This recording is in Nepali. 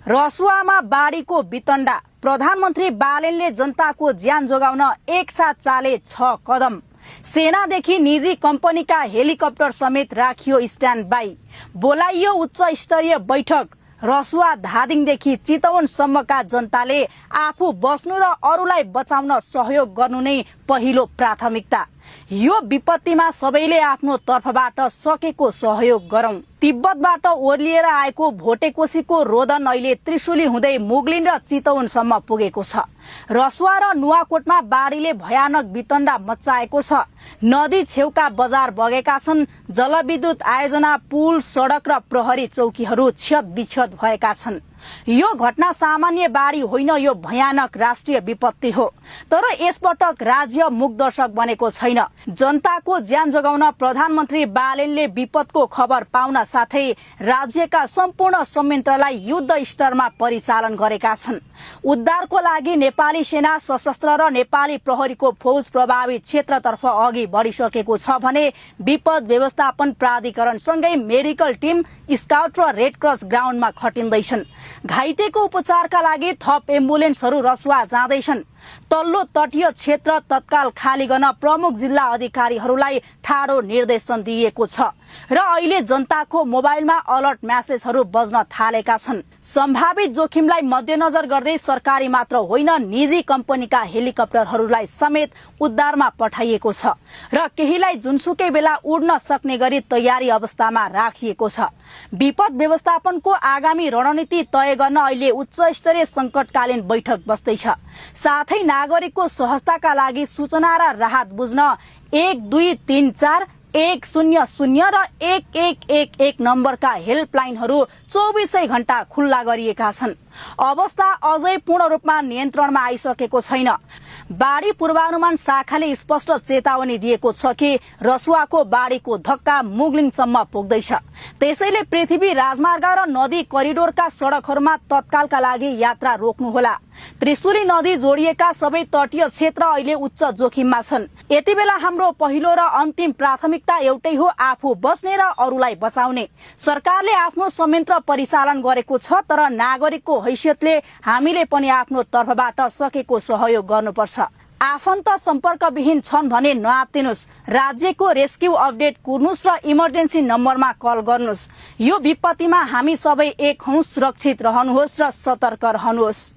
रसुवामा बाढीको वितण्डा। प्रधानमन्त्री बालेनले जनताको ज्यान जोगाउन एकसाथ चाले 6 कदम। सेनादेखि निजी कम्पनीका हेलिकप्टर समेत राखियो स्ट्यान्ड बाई। बोलाइयो उच्च स्तरीय बैठक। रसुवा धादिङदेखि चितवनसम्मका जनताले आफू बस्नु र अरूलाई बचाउन सहयोग गर्नु नै पहिलो प्राथमिकता। यो विपत्तिमा सबैले आफ्नो तर्फबाट सकेको सहयोग गरौं। तिब्बतबाट ओर्लिएर आएको भोटेकोसीको रोदन अहिले त्रिशुली हुँदै मुगलिन र चितवनसम्म पुगेको छ। रसुवा र नुवाकोटमा बाढीले भयानक वितण्डा मच्चाएको छ। नदी छेउका बजार बगेका छन्। जलविद्युत आयोजना, पुल, सडक र प्रहरी चौकीहरू क्षत-विक्षत भएका छन्। यो घटना सामान्य बाढी होइन, यो भयानक राष्ट्रिय विपत्ति हो। तर यसपटक राज्य मूकदर्शक बनेको छैन। जनताको ज्यान जोगाउन प्रधानमन्त्री बालेनले विपदको खबर पाउन साथै राज्यका सम्पूर्ण संयन्त्रलाई युद्ध स्तरमा परिचालन गरेका छन्। उद्धारको लागि नेपाली सेना, सशस्त्र र नेपाली प्रहरीको फौज प्रभावित क्षेत्रतर्फ अघि बढिसकेको छ भने विपद व्यवस्थापन प्राधिकरण सँगै मेडिकल टिम, स्काउट र रेड क्रस ग्राउन्डमा खटिँदैछन्। घाइतेको उपचारका लागि थप एम्बुलेन्सहरू रसुवा जाँदैछन्। तल्लो तटीय क्षेत्र तत्काल खाली गर्न प्रमुख जिल्ला अधिकारीहरूलाई ठाडो निर्देशन दिइएको छ र अहिले जनताको मोबाइलमा अलर्ट म्यासेजहरू बज्न थालेका छन्। सम्भावित जोखिमलाई मध्यनजर गर्दै सरकारी मात्र होइन, निजी कम्पनीका हेलिकप्टरहरूलाई समेत उद्धारमा पठाइएको छ र केहीलाई जुनसुकै बेला उड्न सक्ने गरी तयारी अवस्थामा राखिएको छ। विपद व्यवस्थापनको आगामी रणनीति तय गर्न अहिले उच्च स्तरीय संकटकालीन बैठक बस्दैछ। साथै नागरिकको सहजताका लागि सूचना र राहत बुझ्न 1234 100 र 1111 नम्बरका हेल्पलाइनहरू 24 घण्टा खुल्ला गरिएका छन्। अवस्था अझै पूर्ण रूपमा नियन्त्रणमा आइसकेको छैन। बाढी पूर्वानुमान शाखाले स्पष्ट चेतावनी दिएको छ कि रसुवाको बाढीको धक्का मुगलिङसम्म पुग्दैछ। त्यसैले पृथ्वी राजमार्ग र नदी करिडोरका सडकहरूमा तत्कालका लागि यात्रा रोक्नुहोला। त्रिशुली नदी जोडिएका सबै तटीय क्षेत्र अहिले उच्च जोखिममा छन्। यति बेला हाम्रो पहिलो र अन्तिम प्राथमिकता एउटै हो, आफू बस्ने र अरूलाई बचाउने। सरकारले आफ्नो संयन्त्र परिचालन गरेको छ, तर नागरिकको हैसियतले हामीले पनि आफ्नो तर्फबाट सकेको सहयोग गर्नुपर्छ। आफन्त सम्पर्कविहीन छन् भने नआत्तिनुस्। राज्यको रेस्क्यु अपडेट कुर्नुस् र इमर्जेन्सी नम्बरमा कल गर्नुस्। यो विपत्तिमा हामी सबै एक हौं। सुरक्षित रहनुहोस् र सतर्क रहनुहोस्।